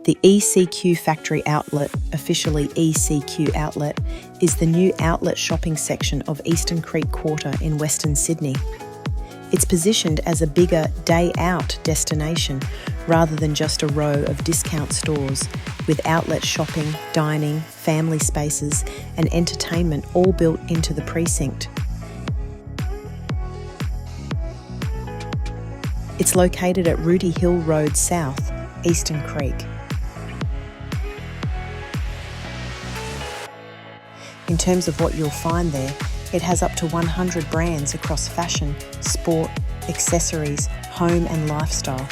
The ECQ Factory Outlet, officially ECQ Outlet, is the new outlet shopping section of Eastern Creek Quarter in Western Sydney. It's positioned as a bigger day-out destination rather than just a row of discount stores, with outlet shopping, dining, family spaces and entertainment all built into the precinct. It's located at Rooty Hill Road South, Eastern Creek. In terms of what you'll find there, it has up to 100 brands across fashion, sport, accessories, home and lifestyle,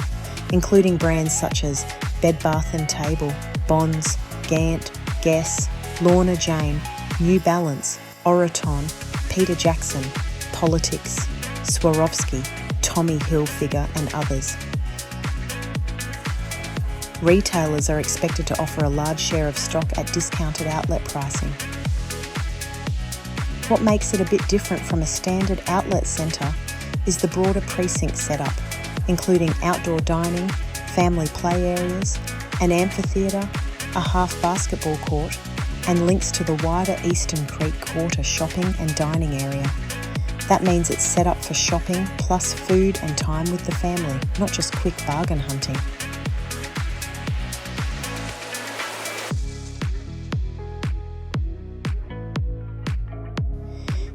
including brands such as Bed Bath & Table, Bonds, Gant, Guess, Lorna Jane, New Balance, Oraton, Peter Jackson, Politics, Swarovski, Tommy Hilfiger and others. Retailers are expected to offer a large share of stock at discounted outlet pricing. What makes it a bit different from a standard outlet centre is the broader precinct setup, including outdoor dining, family play areas, an amphitheatre, a half basketball court, and links to the wider Eastern Creek Quarter shopping and dining area. That means it's set up for shopping plus food and time with the family, not just quick bargain hunting.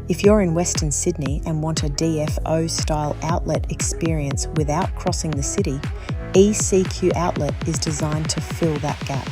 If you're in Western Sydney and want a DFO-style outlet experience without crossing the city, ECQ Outlet is designed to fill that gap.